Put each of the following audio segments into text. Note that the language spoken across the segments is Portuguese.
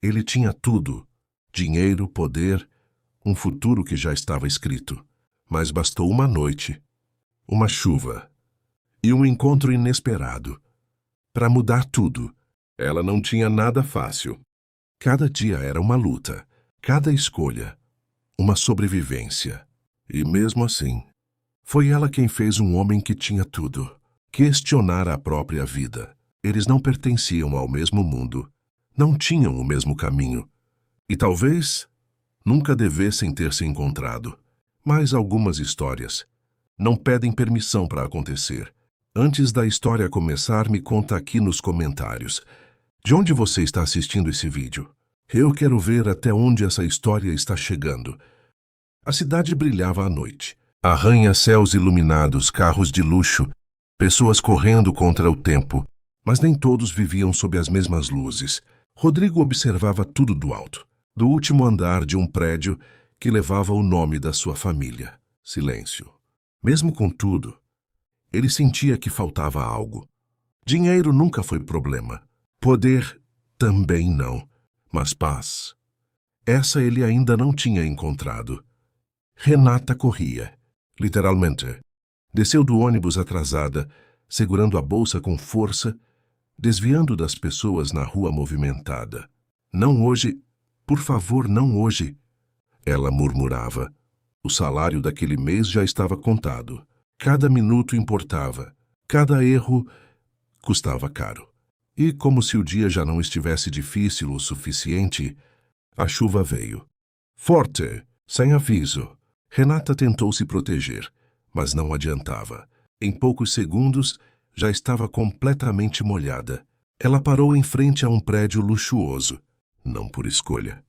Ele tinha tudo: dinheiro, poder, um futuro que já estava escrito. Mas bastou uma noite, uma chuva e um encontro inesperado para mudar tudo. Ela não tinha nada fácil. Cada dia era uma luta, cada escolha, uma sobrevivência. E mesmo assim, foi ela quem fez um homem que tinha tudo questionar a própria vida. Eles não pertenciam ao mesmo mundo, não tinham o mesmo caminho, e talvez nunca devessem ter se encontrado. Mas algumas histórias não pedem permissão para acontecer. Antes da história começar, me conta aqui nos comentários. De onde você está assistindo esse vídeo? Eu quero ver até onde essa história está chegando. A cidade brilhava à noite. Arranha-céus iluminados, carros de luxo, pessoas correndo contra o tempo. Mas nem todos viviam sob as mesmas luzes. Rodrigo observava tudo do alto, do último andar de um prédio que levava o nome da sua família. Silêncio. Mesmo com tudo, ele sentia que faltava algo. Dinheiro nunca foi problema. Poder também não. Mas paz, essa ele ainda não tinha encontrado. Renata corria, literalmente. Desceu do ônibus atrasada, segurando a bolsa com força, desviando das pessoas na rua movimentada. Não hoje, por favor, não hoje, ela murmurava. O salário daquele mês já estava contado. Cada minuto importava. Cada erro custava caro. E como se o dia já não estivesse difícil o suficiente, a chuva veio. Forte, sem aviso. Renata tentou se proteger, mas não adiantava. Em poucos segundos, já estava completamente molhada. Ela parou em frente a um prédio luxuoso, não por escolha,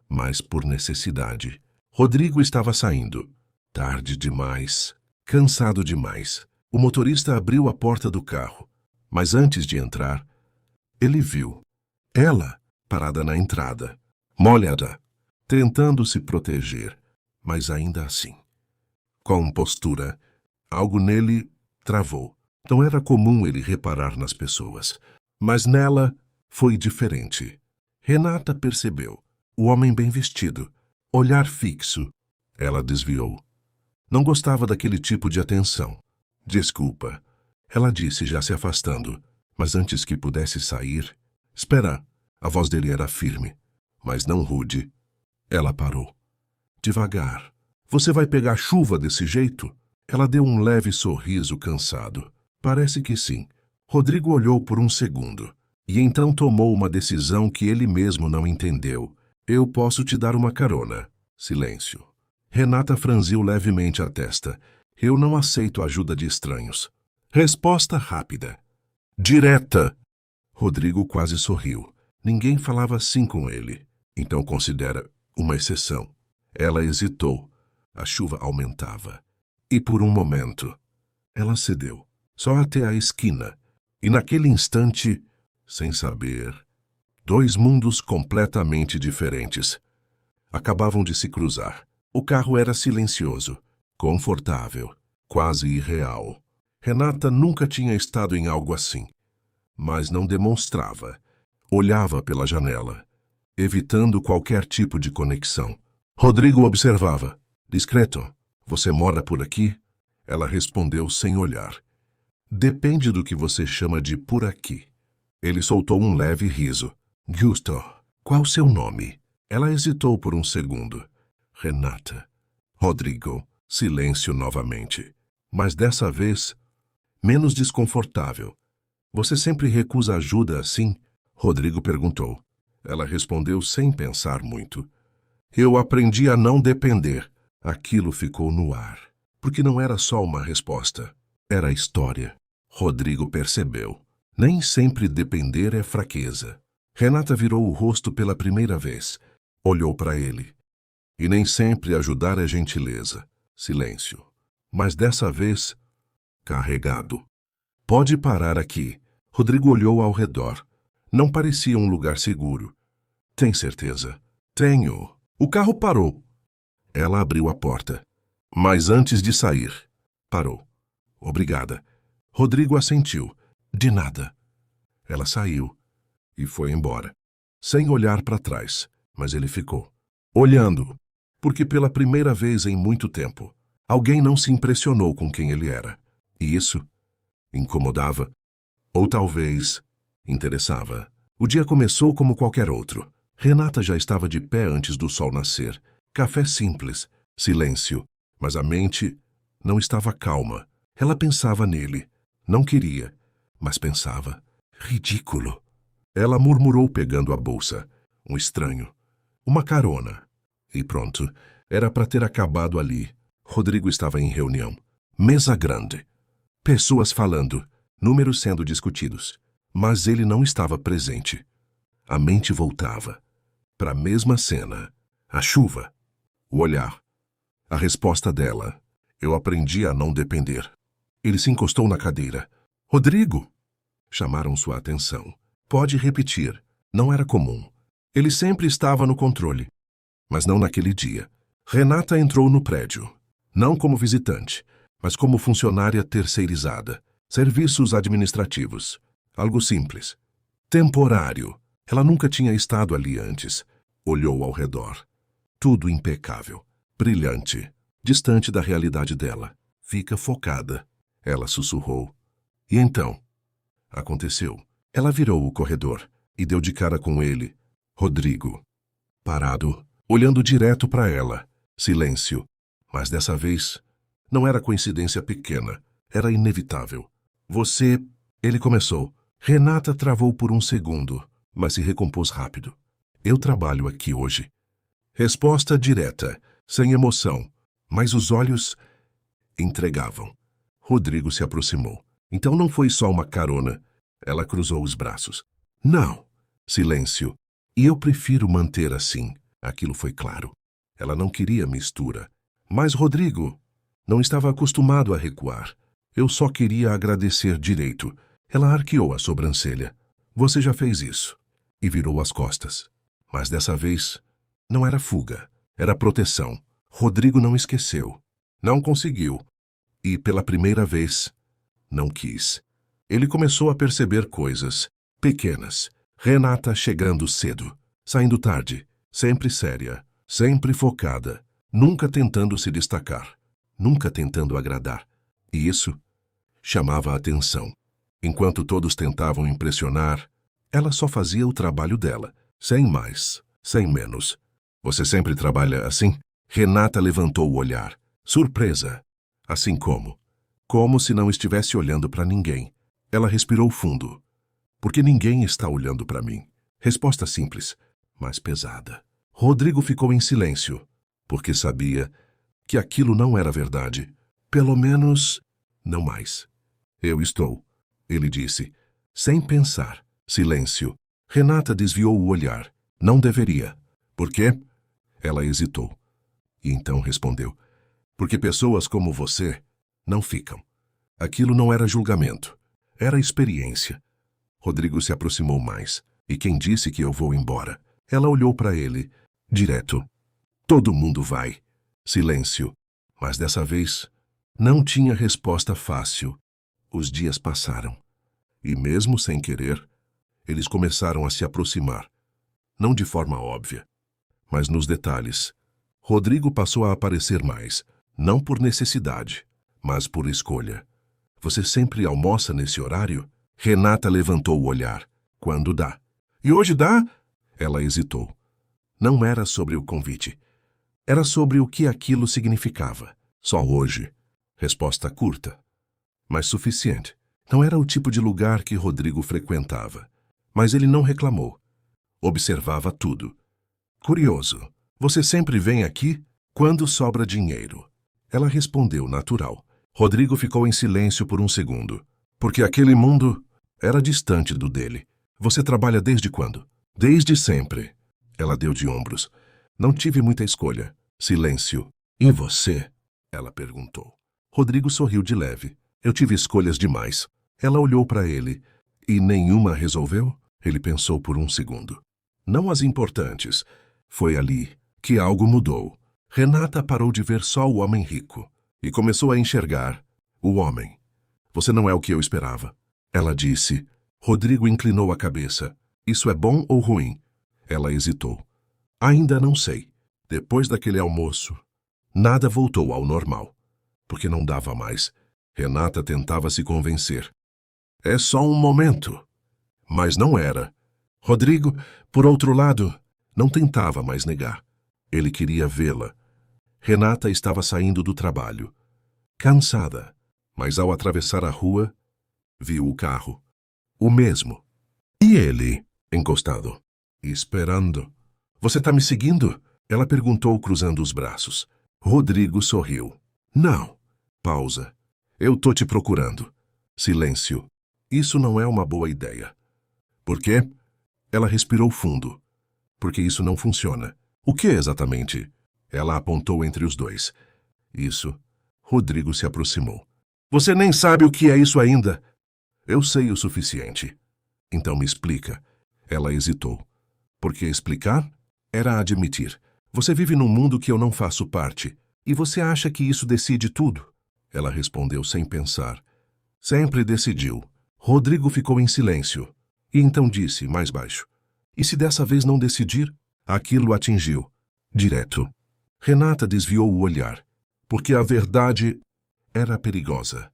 mas por necessidade. Rodrigo estava saindo. Tarde demais, cansado demais. O motorista abriu a porta do carro, mas antes de entrar, ele viu ela parada na entrada, molhada, tentando se proteger, mas ainda assim, com postura, algo nele travou. Não era comum ele reparar nas pessoas, mas nela foi diferente. Renata percebeu. O homem bem vestido, olhar fixo. Ela desviou. Não gostava daquele tipo de atenção. Desculpa, ela disse, já se afastando. Mas antes que pudesse sair... Espera! A voz dele era firme, mas não rude. Ela parou. Devagar. Você vai pegar chuva desse jeito? Ela deu um leve sorriso cansado. Parece que sim. Rodrigo olhou por um segundo, e então tomou uma decisão que ele mesmo não entendeu. Eu posso te dar uma carona. Silêncio. Renata franziu levemente a testa. Eu não aceito a ajuda de estranhos. Resposta rápida. Direta. Rodrigo quase sorriu. Ninguém falava assim com ele. Então considera uma exceção. Ela hesitou. A chuva aumentava. E por um momento, ela cedeu. Só até a esquina. E naquele instante, sem saber, dois mundos completamente diferentes acabavam de se cruzar. O carro era silencioso, confortável, quase irreal. Renata nunca tinha estado em algo assim, mas não demonstrava. Olhava pela janela, evitando qualquer tipo de conexão. Rodrigo observava. Discreto, você mora por aqui? Ela respondeu sem olhar. Depende do que você chama de por aqui. Ele soltou um leve riso. Justo. Qual seu nome? Ela hesitou por um segundo. Renata. Rodrigo. Silêncio novamente. Mas dessa vez, menos desconfortável. Você sempre recusa ajuda assim? Rodrigo perguntou. Ela respondeu sem pensar muito. Eu aprendi a não depender. Aquilo ficou no ar. Porque não era só uma resposta. Era a história. Rodrigo percebeu. Nem sempre depender é fraqueza. Renata virou o rosto pela primeira vez. Olhou para ele. E nem sempre ajudar é gentileza. Silêncio. Mas dessa vez, carregado. Pode parar aqui. Rodrigo olhou ao redor. Não parecia um lugar seguro. Tem certeza? Tenho. O carro parou. Ela abriu a porta. Mas antes de sair, parou. Obrigada. Rodrigo assentiu. De nada. Ela saiu e foi embora. sem olhar para trás, mas ele ficou olhando, porque pela primeira vez em muito tempo, alguém não se impressionou com quem ele era. E isso incomodava, ou talvez interessava. O dia começou como qualquer outro. Renata já estava de pé antes do sol nascer. Café simples, silêncio, mas a mente não estava calma. Ela pensava nele. Não queria, mas pensava. Ridículo. Ela murmurou pegando a bolsa. Um estranho. Uma carona. E pronto. Era para ter acabado ali. Rodrigo estava em reunião. Mesa grande. Pessoas falando. Números sendo discutidos. Mas ele não estava presente. A mente voltava para a mesma cena. A chuva. O olhar. A resposta dela. Eu aprendi a não depender. Ele se encostou na cadeira. Rodrigo! Chamaram sua atenção. Pode repetir. Não era comum. Ele sempre estava no controle. Mas não naquele dia. Renata entrou no prédio. Não como visitante, mas como funcionária terceirizada. Serviços administrativos. Algo simples. Temporário. Ela nunca tinha estado ali antes. Olhou ao redor. Tudo impecável. Brilhante. Distante da realidade dela. Fica focada. Ela sussurrou. E então? Aconteceu. Ela virou o corredor e deu de cara com ele. Rodrigo. Parado. Olhando direto para ela. Silêncio. Mas dessa vez, não era coincidência pequena. Era inevitável. Você... Ele começou. Renata travou por um segundo, mas se recompôs rápido. Eu trabalho aqui hoje. Resposta direta, sem emoção, mas os olhos entregavam. Rodrigo se aproximou. Então não foi só uma carona. Ela cruzou os braços. Não. Silêncio. E eu prefiro manter assim. Aquilo foi claro. Ela não queria mistura. Mas Rodrigo não estava acostumado a recuar. Eu só queria agradecer direito. Ela arqueou a sobrancelha. Você já fez isso. E virou as costas. Mas dessa vez, não era fuga. Era proteção. Rodrigo não esqueceu. Não conseguiu. E, pela primeira vez, não quis. Ele começou a perceber coisas pequenas. Renata chegando cedo. Saindo tarde. Sempre séria. Sempre focada. Nunca tentando se destacar. Nunca tentando agradar. E isso chamava a atenção. Enquanto todos tentavam impressionar, ela só fazia o trabalho dela, sem mais, sem menos. Você sempre trabalha assim? Renata levantou o olhar, surpresa. Assim como? Como se não estivesse olhando para ninguém. Ela respirou fundo. Porque ninguém está olhando para mim. Resposta simples, mas pesada. Rodrigo ficou em silêncio, porque sabia que aquilo não era verdade. Pelo menos, não mais. Eu estou. Ele disse, sem pensar. Silêncio. Renata desviou o olhar. Não deveria. Por quê? Ela hesitou. E então respondeu. Porque pessoas como você não ficam. Aquilo não era julgamento. Era experiência. Rodrigo se aproximou mais. E quem disse que eu vou embora? Ela olhou para ele, direto. Todo mundo vai. Silêncio. Mas dessa vez, não tinha resposta fácil. Os dias passaram. E mesmo sem querer, eles começaram a se aproximar. Não de forma óbvia, mas nos detalhes. Rodrigo passou a aparecer mais, não por necessidade, mas por escolha. Você sempre almoça nesse horário? Renata levantou o olhar. Quando dá? E hoje dá? Ela hesitou. Não era sobre o convite. Era sobre o que aquilo significava. Só hoje. Resposta curta, mas suficiente. Não era o tipo de lugar que Rodrigo frequentava. Mas ele não reclamou. Observava tudo. Curioso. Você sempre vem aqui quando sobra dinheiro. Ela respondeu natural. Rodrigo ficou em silêncio por um segundo. Porque aquele mundo era distante do dele. Você trabalha desde quando? Desde sempre. Ela deu de ombros. Não tive muita escolha. Silêncio. E você? Ela perguntou. Rodrigo sorriu de leve. Eu tive escolhas demais. Ela olhou para ele. E nenhuma resolveu? Ele pensou por um segundo. Não as importantes. Foi ali que algo mudou. Renata parou de ver só o homem rico e começou a enxergar o homem. Você não é o que eu esperava. Ela disse. Rodrigo inclinou a cabeça. Isso é bom ou ruim? Ela hesitou. Ainda não sei. Depois daquele almoço, nada voltou ao normal. Porque não dava mais. Renata tentava se convencer. É só um momento. Mas não era. Rodrigo, por outro lado, não tentava mais negar. Ele queria vê-la. Renata estava saindo do trabalho. Cansada, mas ao atravessar a rua, viu o carro. O mesmo. E ele, encostado, esperando. Você tá me seguindo? Ela perguntou, cruzando os braços. Rodrigo sorriu. Não. Pausa. Eu tô te procurando. Silêncio. Isso não é uma boa ideia. Por quê? Ela respirou fundo. Porque isso não funciona. O que exatamente? Ela apontou entre os dois. Isso. Rodrigo se aproximou. Você nem sabe o que é isso ainda. Eu sei o suficiente. Então me explica. Ela hesitou. Porque explicar era admitir. Você vive num mundo que eu não faço parte. E você acha que isso decide tudo? Ela respondeu sem pensar. Sempre decidiu. Rodrigo ficou em silêncio. E então disse, mais baixo. E se dessa vez não decidir? Aquilo atingiu. Direto. Renata desviou o olhar. Porque a verdade era perigosa.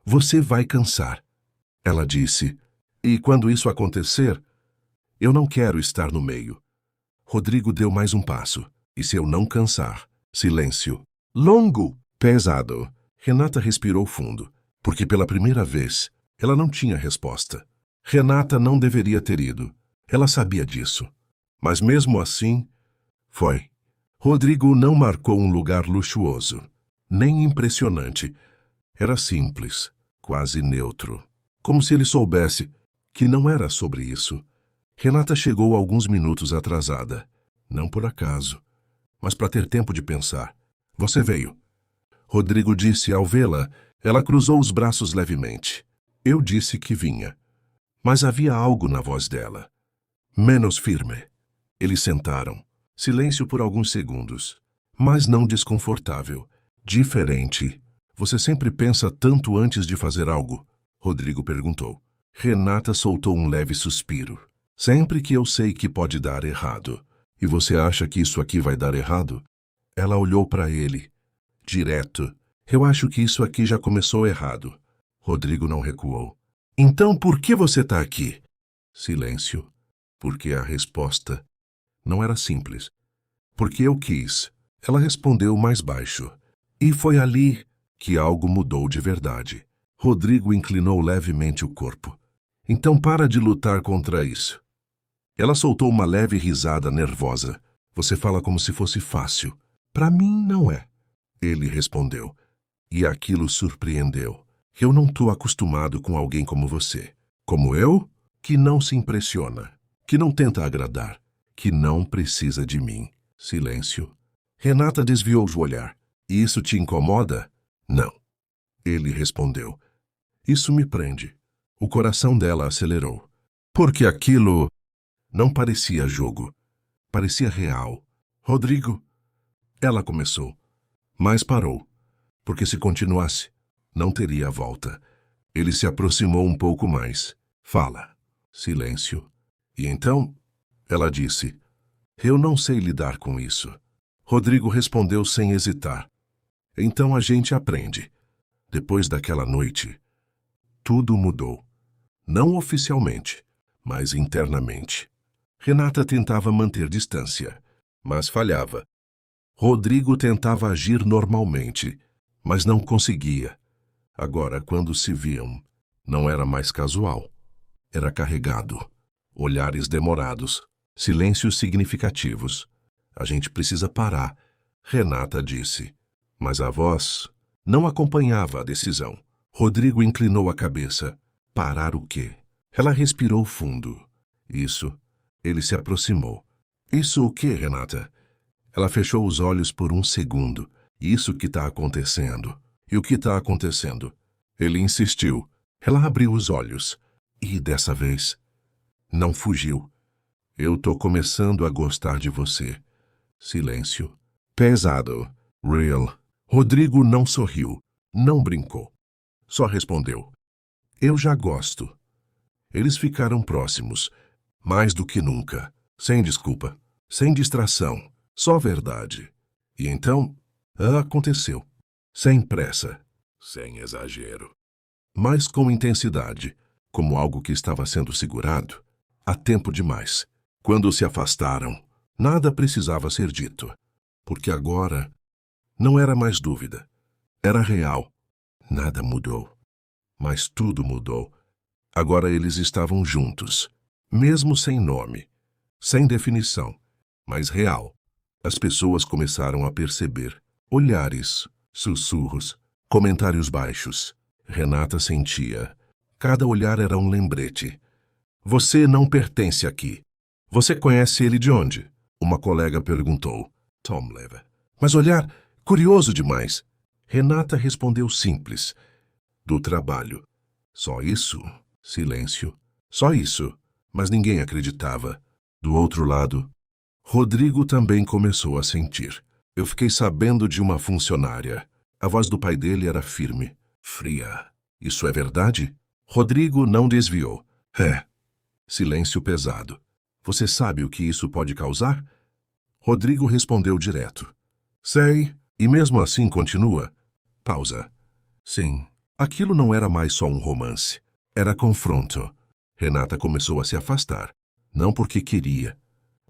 Você vai cansar. Ela disse. E quando isso acontecer, eu não quero estar no meio. Rodrigo deu mais um passo. E se eu não cansar? Silêncio. Longo. Pesado. Renata respirou fundo. Porque pela primeira vez, ela não tinha resposta. Renata não deveria ter ido. Ela sabia disso. Mas mesmo assim, foi. Rodrigo não marcou um lugar luxuoso. Nem impressionante. Era simples. Quase neutro. Como se ele soubesse que não era sobre isso. Renata chegou alguns minutos atrasada. Não por acaso, mas para ter tempo de pensar. Você veio. Rodrigo disse ao vê-la. Ela cruzou os braços levemente. Eu disse que vinha. Mas havia algo na voz dela. Menos firme. Eles sentaram. Silêncio por alguns segundos. Mas não desconfortável. Diferente. Você sempre pensa tanto antes de fazer algo? Rodrigo perguntou. Renata soltou um leve suspiro. Sempre que eu sei que pode dar errado. E você acha que isso aqui vai dar errado? Ela olhou para ele. Direto. Eu acho que isso aqui já começou errado. Rodrigo não recuou. Então por que você está aqui? Silêncio. Porque a resposta não era simples. Porque eu quis. Ela respondeu mais baixo. E foi ali que algo mudou de verdade. Rodrigo inclinou levemente o corpo. Então para de lutar contra isso. Ela soltou uma leve risada nervosa. Você fala como se fosse fácil. Para mim não é. Ele respondeu. E aquilo surpreendeu. Eu não estou acostumado com alguém como você. Como eu? Que não se impressiona. Que não tenta agradar. Que não precisa de mim. Silêncio. Renata desviou o olhar. Isso te incomoda? Não. Ele respondeu. Isso me prende. O coração dela acelerou. Porque aquilo não parecia jogo. Parecia real. Rodrigo. Ela começou. Mas parou. Porque se continuasse, não teria volta. Ele se aproximou um pouco mais. Fala. Silêncio. E então, ela disse, eu não sei lidar com isso. Rodrigo respondeu sem hesitar. Então a gente aprende. Depois daquela noite, tudo mudou. Não oficialmente, mas internamente. Renata tentava manter distância, mas falhava. Rodrigo tentava agir normalmente, mas não conseguia. Agora, quando se viam, não era mais casual. Era carregado. Olhares demorados. Silêncios significativos. A gente precisa parar, Renata disse. Mas a voz não acompanhava a decisão. Rodrigo inclinou a cabeça. Parar o quê? Ela respirou fundo. Isso. Ele se aproximou. Isso o quê, Renata? Ela fechou os olhos por um segundo. Isso que está acontecendo. E o que está acontecendo? Ele insistiu. Ela abriu os olhos. E dessa vez, não fugiu. Eu tô começando a gostar de você. Silêncio. Pesado. Real. Rodrigo não sorriu. Não brincou. Só respondeu. Eu já gosto. Eles ficaram próximos. Mais do que nunca. Sem desculpa, sem distração, só verdade. E então, aconteceu. Sem pressa, sem exagero, mas com intensidade, como algo que estava sendo segurado há tempo demais. Quando se afastaram, nada precisava ser dito, porque agora não era mais dúvida, era real. Nada mudou, mas tudo mudou. Agora eles estavam juntos, mesmo sem nome, sem definição, mas real. As pessoas começaram a perceber olhares, sussurros, comentários baixos. Renata sentia. Cada olhar era um lembrete. Você não pertence aqui. Você conhece ele de onde? Uma colega perguntou. Tom Lever. Mas olhar curioso demais. Renata respondeu simples. Do trabalho. Só isso? Silêncio. Só isso. Mas ninguém acreditava. Do outro lado, Rodrigo também começou a sentir. Eu fiquei sabendo de uma funcionária. A voz do pai dele era firme, fria. Isso é verdade? Rodrigo não desviou. É. Silêncio pesado. Você sabe o que isso pode causar? Rodrigo respondeu direto. Sei. E mesmo assim continua. Pausa. Sim. Aquilo não era mais só um romance. Era confronto. Renata começou a se afastar. Não porque queria,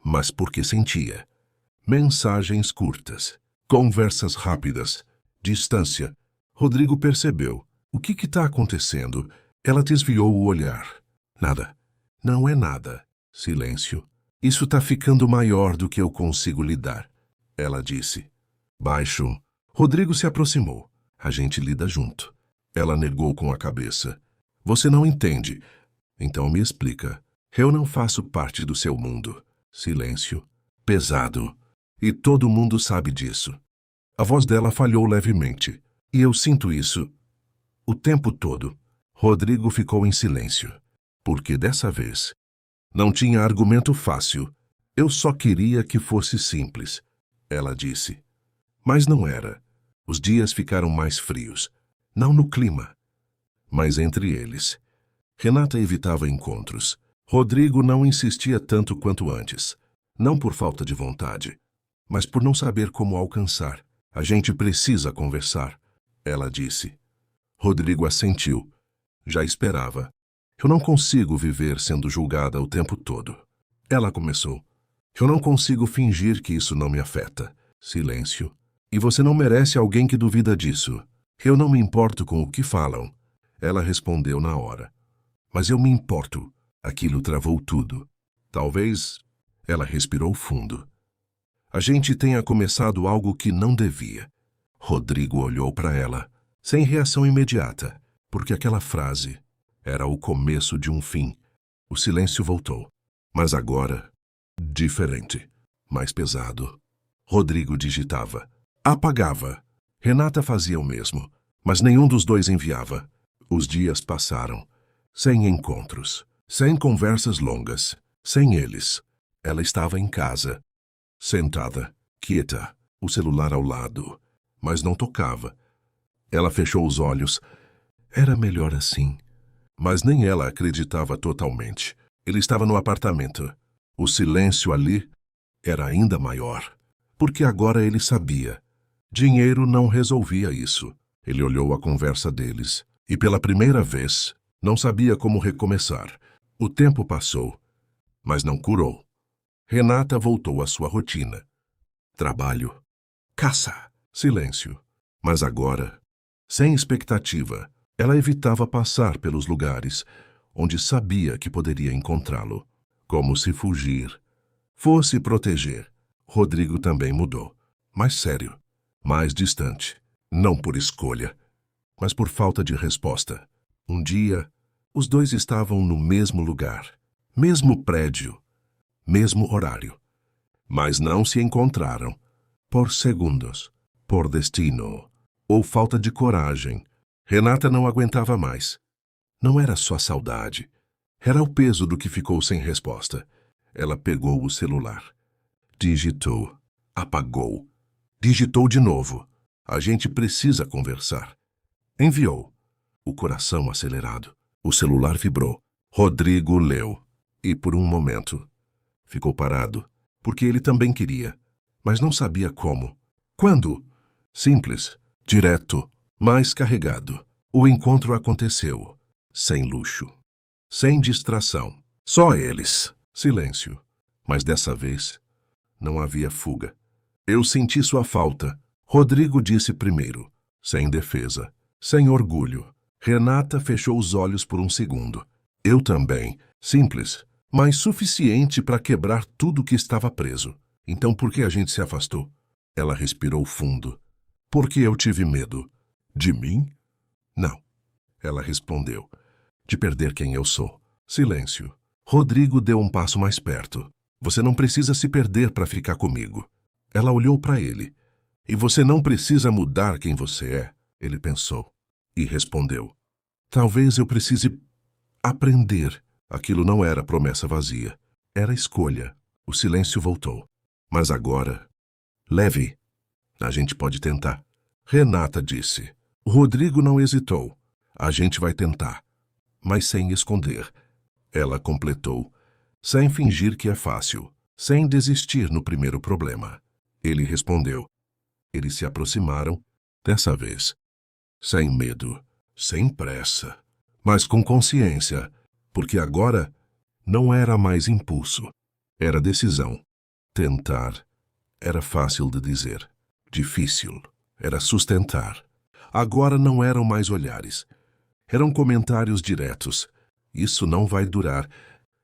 mas porque sentia. Mensagens curtas, conversas rápidas, distância. Rodrigo percebeu. O que está acontecendo? Ela desviou o olhar. Nada. Não é nada. Silêncio. Isso está ficando maior do que eu consigo lidar. Ela disse. Baixo. Rodrigo se aproximou. A gente lida junto. Ela negou com a cabeça. Você não entende. Então me explica. Eu não faço parte do seu mundo. Silêncio. Pesado. E todo mundo sabe disso. A voz dela falhou levemente. E eu sinto isso o tempo todo. Rodrigo ficou em silêncio. Porque dessa vez não tinha argumento fácil. Eu só queria que fosse simples. Ela disse. Mas não era. Os dias ficaram mais frios. Não no clima, mas entre eles. Renata evitava encontros. Rodrigo não insistia tanto quanto antes. Não por falta de vontade, mas por não saber como alcançar. A gente precisa conversar, ela disse. Rodrigo assentiu. Já esperava. Eu não consigo viver sendo julgada o tempo todo. Ela começou. Eu não consigo fingir que isso não me afeta. Silêncio. E você não merece alguém que duvida disso. Eu não me importo com o que falam. Ela respondeu na hora. Mas eu me importo. Aquilo travou tudo. Talvez ela respirou fundo. A gente tenha começado algo que não devia. Rodrigo olhou para ela, sem reação imediata, porque aquela frase era o começo de um fim. O silêncio voltou. Mas agora, diferente, mais pesado. Rodrigo digitava. Apagava. Renata fazia o mesmo, mas nenhum dos dois enviava. Os dias passaram, sem encontros, sem conversas longas, sem eles. Ela estava em casa, sentada, quieta, o celular ao lado, mas não tocava. Ela fechou os olhos. Era melhor assim. Mas nem ela acreditava totalmente. Ele estava no apartamento. O silêncio ali era ainda maior, porque agora ele sabia. Dinheiro não resolvia isso. Ele olhou a conversa deles e, pela primeira vez, não sabia como recomeçar. O tempo passou, mas não curou. Renata voltou à sua rotina. Trabalho, caça, silêncio. Mas agora, sem expectativa, ela evitava passar pelos lugares onde sabia que poderia encontrá-lo. Como se fugir fosse proteger. Rodrigo também mudou. Mais sério, mais distante. Não por escolha, mas por falta de resposta. Um dia, os dois estavam no mesmo lugar, mesmo prédio, mesmo horário. Mas não se encontraram. Por segundos, por destino, ou falta de coragem. Renata não aguentava mais. Não era só saudade. Era o peso do que ficou sem resposta. Ela pegou o celular. Digitou. Apagou. Digitou de novo. A gente precisa conversar. Enviou. O coração acelerado. O celular vibrou. Rodrigo leu. E por um momento, Ficou parado, porque ele também queria, mas não sabia como. Quando? Simples, direto, mas carregado. O encontro aconteceu, sem luxo, sem distração. Só eles. Silêncio. Mas dessa vez, não havia fuga. Eu senti sua falta. Rodrigo disse primeiro, sem defesa, sem orgulho. Renata fechou os olhos por um segundo. Eu também. Simples, mas suficiente para quebrar tudo que estava preso. Então por que a gente se afastou? Ela respirou fundo. Porque eu tive medo. De mim? Não. Ela respondeu. De perder quem eu sou. Silêncio. Rodrigo deu um passo mais perto. Você não precisa se perder para ficar comigo. Ela olhou para ele. E você não precisa mudar quem você é, ele pensou. E respondeu. Talvez eu precise aprender. Aquilo não era promessa vazia. Era escolha. O silêncio voltou. Mas agora... Leve. A gente pode tentar. Renata disse. Rodrigo não hesitou. A gente vai tentar. Mas sem esconder. Ela completou. Sem fingir que é fácil. Sem desistir no primeiro problema. Ele respondeu. Eles se aproximaram, dessa vez. Sem medo. Sem pressa. Mas com consciência. Porque agora não era mais impulso. Era decisão. Tentar. Era fácil de dizer. Difícil. Era sustentar. Agora não eram mais olhares. Eram comentários diretos. Isso não vai durar.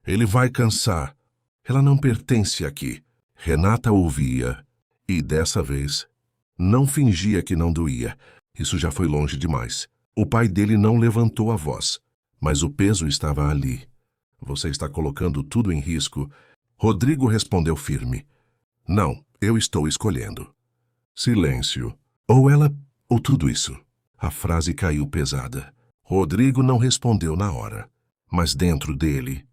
Ele vai cansar. Ela não pertence aqui. Renata ouvia. E dessa vez, não fingia que não doía. Isso já foi longe demais. O pai dele não levantou a voz. Mas o peso estava ali. Você está colocando tudo em risco. Rodrigo respondeu firme. Não, eu estou escolhendo. Silêncio. Ou ela, ou tudo isso. A frase caiu pesada. Rodrigo não respondeu na hora. Mas dentro dele,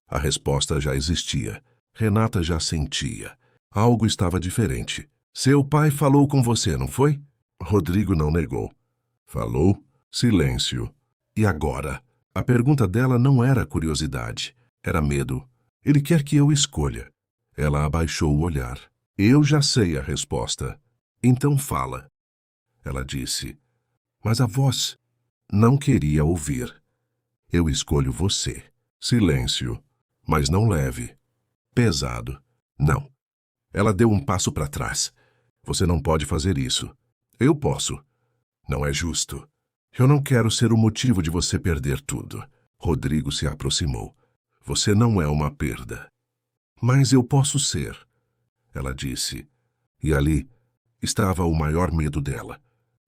a resposta já existia. Renata já sentia. Algo estava diferente. Seu pai falou com você, não foi? Rodrigo não negou. Falou. Silêncio. E agora? A pergunta dela não era curiosidade. Era medo. Ele quer que eu escolha. Ela abaixou o olhar. Eu já sei a resposta. Então fala. Ela disse. Mas a voz não queria ouvir. Eu escolho você. Silêncio. Mas não leve. Pesado. Não. Ela deu um passo para trás. Você não pode fazer isso. Eu posso. Não é justo. Eu não quero ser o motivo de você perder tudo. Rodrigo se aproximou. Você não é uma perda. Mas eu posso ser. Ela disse. E ali estava o maior medo dela.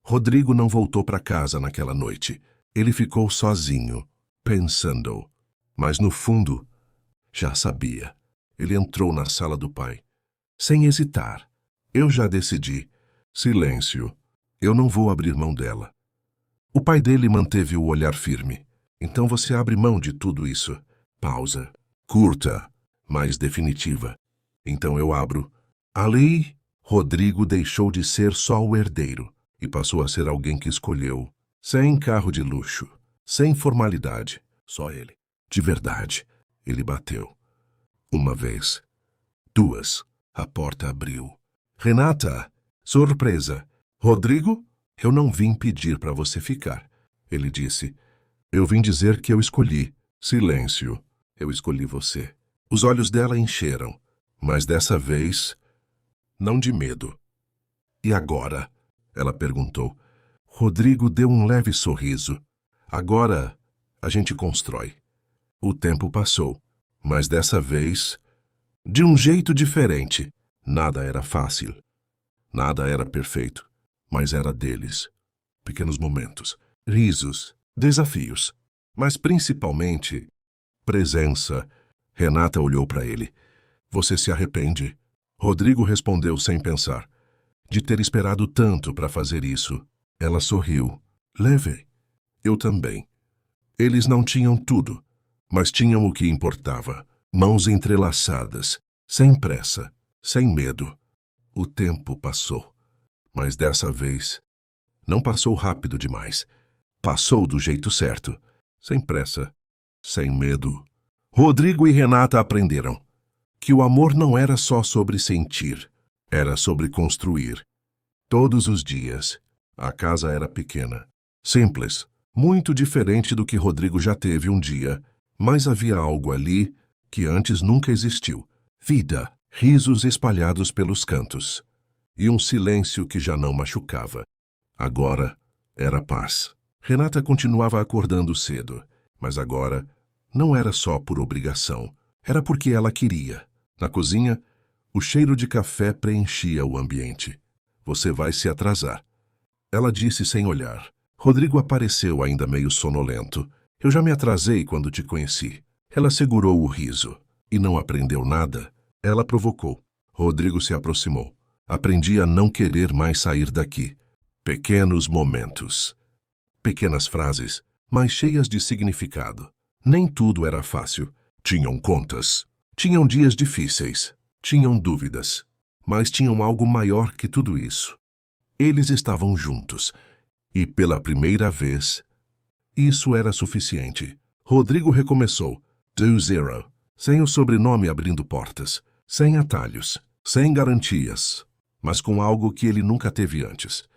Rodrigo não voltou para casa naquela noite. Ele ficou sozinho, pensando. Mas no fundo, já sabia. Ele entrou na sala do pai. Sem hesitar. Eu já decidi. Silêncio. Eu não vou abrir mão dela. O pai dele manteve o olhar firme. Então você abre mão de tudo isso. Pausa. Curta, mas definitiva. Então eu abro. Ali, Rodrigo deixou de ser só o herdeiro e passou a ser alguém que escolheu. Sem carro de luxo. Sem formalidade. Só ele. De verdade. Ele bateu. Uma vez. Duas. A porta abriu. Renata! Surpresa! Rodrigo? Eu não vim pedir para você ficar. Ele disse. Eu vim dizer que eu escolhi. Silêncio. Eu escolhi você. Os olhos dela encheram. Mas dessa vez, não de medo. E agora? Ela perguntou. Rodrigo deu um leve sorriso. Agora, a gente constrói. O tempo passou. Mas dessa vez, de um jeito diferente. Nada era fácil. Nada era perfeito. Mas era deles. Pequenos momentos, risos, desafios. Mas principalmente, presença. Renata olhou para ele. Você se arrepende? Rodrigo respondeu sem pensar. De ter esperado tanto para fazer isso. Ela sorriu. Leve. Eu também. Eles não tinham tudo, mas tinham o que importava. Mãos entrelaçadas, sem pressa, sem medo. O tempo passou. Mas dessa vez, não passou rápido demais. Passou do jeito certo. Sem pressa, sem medo. Rodrigo e Renata aprenderam. Que o amor não era só sobre sentir, era sobre construir. Todos os dias, a casa era pequena, simples, muito diferente do que Rodrigo já teve um dia, mas havia algo ali que antes nunca existiu. Vida, risos espalhados pelos cantos, e um silêncio que já não machucava. Agora era paz. Renata continuava acordando cedo, mas agora não era só por obrigação, era porque ela queria. Na cozinha, o cheiro de café preenchia o ambiente. Você vai se atrasar, ela disse sem olhar. Rodrigo apareceu ainda meio sonolento. Eu já me atrasei quando te conheci. Ela segurou o riso. E não aprendeu nada? Ela provocou. Rodrigo se aproximou. Aprendi a não querer mais sair daqui. Pequenos momentos. Pequenas frases, mas cheias de significado. Nem tudo era fácil. Tinham contas. Tinham dias difíceis. Tinham dúvidas. Mas tinham algo maior que tudo isso. Eles estavam juntos. E pela primeira vez, isso era suficiente. Rodrigo recomeçou. Do zero. Sem o sobrenome abrindo portas. Sem atalhos. Sem garantias. Mas com algo que ele nunca teve antes.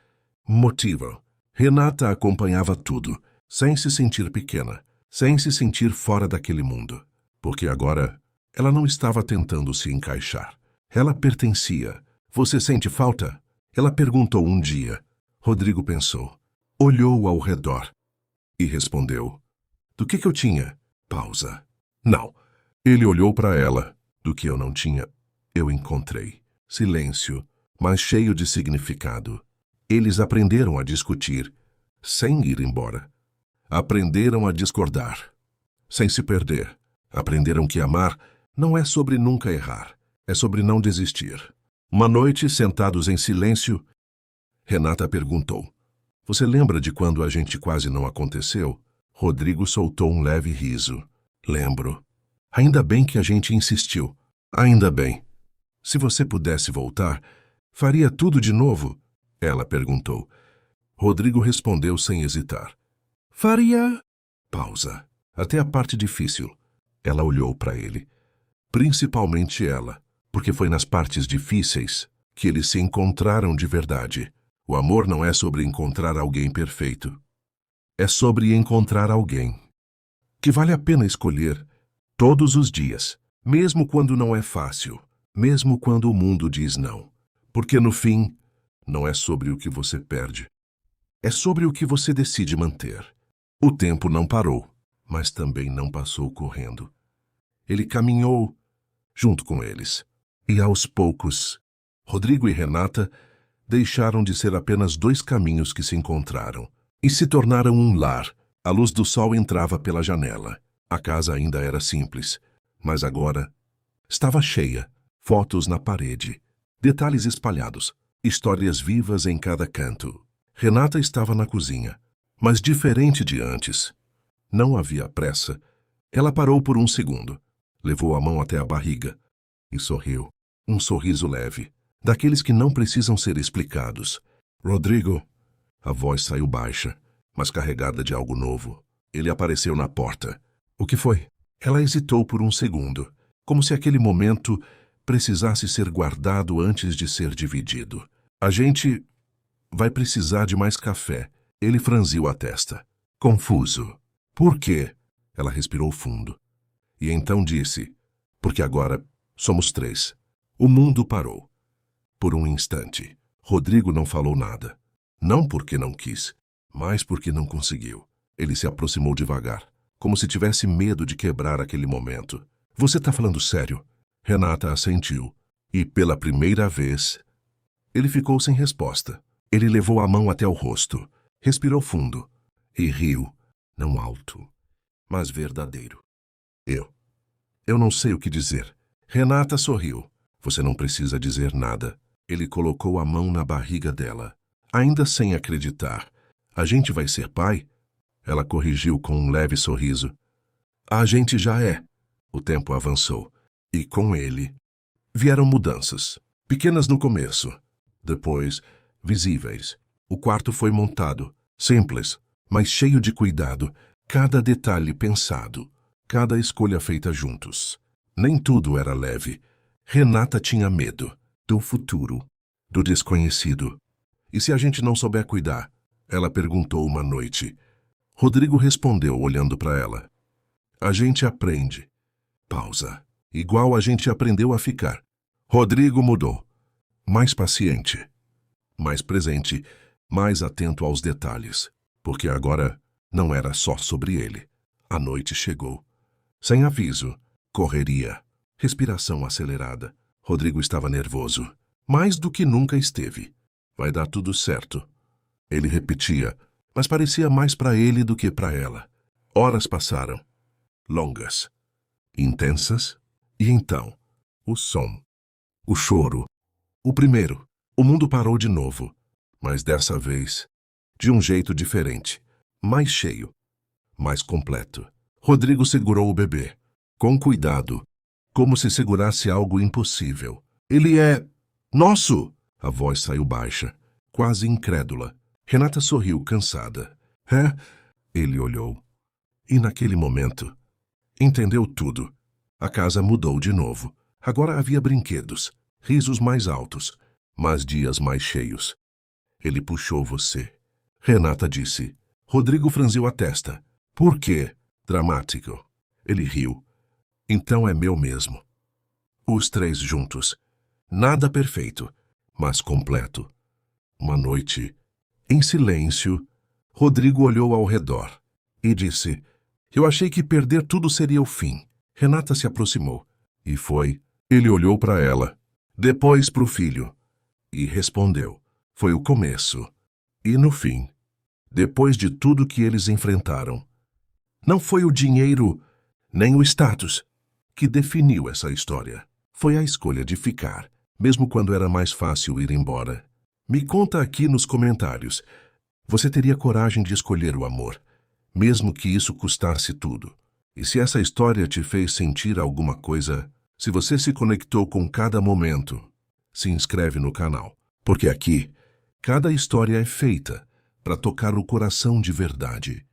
Motivo. Renata acompanhava tudo, sem se sentir pequena, sem se sentir fora daquele mundo. Porque agora, ela não estava tentando se encaixar. Ela pertencia. Você sente falta? Ela perguntou um dia. Rodrigo pensou. Olhou ao redor. E respondeu. Do que eu tinha? Pausa. Não. Ele olhou para ela. Do que eu não tinha, eu encontrei. Silêncio, mas cheio de significado. Eles aprenderam a discutir, sem ir embora. Aprenderam a discordar, sem se perder. Aprenderam que amar não é sobre nunca errar, é sobre não desistir. Uma noite, sentados em silêncio, Renata perguntou. Você lembra de quando a gente quase não aconteceu? Rodrigo soltou um leve riso. Lembro. Ainda bem que a gente insistiu. Ainda bem. Se você pudesse voltar, faria tudo de novo? Ela perguntou. Rodrigo respondeu sem hesitar. Faria... Pausa. Até a parte difícil. Ela olhou para ele. Principalmente ela, porque foi nas partes difíceis que eles se encontraram de verdade. O amor não é sobre encontrar alguém perfeito. É sobre encontrar alguém que vale a pena escolher todos os dias, mesmo quando não é fácil, mesmo quando o mundo diz não. Porque no fim, não é sobre o que você perde. É sobre o que você decide manter. O tempo não parou, mas também não passou correndo. Ele caminhou junto com eles. E aos poucos, Rodrigo e Renata deixaram de ser apenas dois caminhos que se encontraram e se tornaram um lar. A luz do sol entrava pela janela. A casa ainda era simples, mas agora estava cheia. Fotos na parede, detalhes espalhados, histórias vivas em cada canto. Renata estava na cozinha, mas diferente de antes. Não havia pressa. Ela parou por um segundo, levou a mão até a barriga e sorriu. Um sorriso leve, daqueles que não precisam ser explicados. Rodrigo. A voz saiu baixa, mas carregada de algo novo. Ele apareceu na porta. O que foi? Ela hesitou por um segundo, como se aquele momento precisasse ser guardado antes de ser dividido. A gente vai precisar de mais café. Ele franziu a testa. Confuso. Por quê? Ela respirou fundo. E então disse, porque agora somos três. O mundo parou. Por um instante, Rodrigo não falou nada. Não porque não quis, mas porque não conseguiu. Ele se aproximou devagar, como se tivesse medo de quebrar aquele momento. Você tá falando sério? Renata assentiu. E pela primeira vez, ele ficou sem resposta. Ele levou a mão até o rosto, respirou fundo e riu, não alto, mas verdadeiro. Eu não sei o que dizer. Renata sorriu. Você não precisa dizer nada. Ele colocou a mão na barriga dela, ainda sem acreditar. A gente vai ser pai? Ela corrigiu com um leve sorriso. A gente já é. O tempo avançou. E com ele vieram mudanças. Pequenas no começo. Depois, visíveis. O quarto foi montado. Simples, mas cheio de cuidado. Cada detalhe pensado. Cada escolha feita juntos. Nem tudo era leve. Renata tinha medo do futuro, do desconhecido. E se a gente não souber cuidar? Ela perguntou uma noite. Rodrigo respondeu olhando para ela. A gente aprende. Pausa. Igual a gente aprendeu a ficar. Rodrigo mudou. Mais paciente. Mais presente. Mais atento aos detalhes. Porque agora não era só sobre ele. A noite chegou. Sem aviso. Correria. Respiração acelerada. Rodrigo estava nervoso. Mais do que nunca esteve. Vai dar tudo certo. Ele repetia, mas parecia mais para ele do que para ela. Horas passaram. Longas. Intensas. E então, o som. O choro. O primeiro. O mundo parou de novo. Mas dessa vez, de um jeito diferente. Mais cheio. Mais completo. Rodrigo segurou o bebê. Com cuidado. Como se segurasse algo impossível. Ele é... nosso! A voz saiu baixa, quase incrédula. Renata sorriu, cansada. É? Ele olhou. E naquele momento, entendeu tudo. A casa mudou de novo. Agora havia brinquedos, risos mais altos, mas dias mais cheios. Ele puxou você. Renata disse. Rodrigo franziu a testa. Por quê? Dramático. Ele riu. Então é meu mesmo. Os três juntos. Nada perfeito, mas completo. Uma noite, em silêncio, Rodrigo olhou ao redor e disse, eu achei que perder tudo seria o fim. Renata se aproximou. E foi. Ele olhou para ela, depois para o filho, e respondeu. Foi o começo. E no fim, depois de tudo que eles enfrentaram, não foi o dinheiro, nem o status, que definiu essa história. Foi a escolha de ficar, mesmo quando era mais fácil ir embora. Me conta aqui nos comentários. Você teria coragem de escolher o amor, mesmo que isso custasse tudo? E se essa história te fez sentir alguma coisa, se você se conectou com cada momento, se inscreve no canal, porque aqui, cada história é feita para tocar o coração de verdade.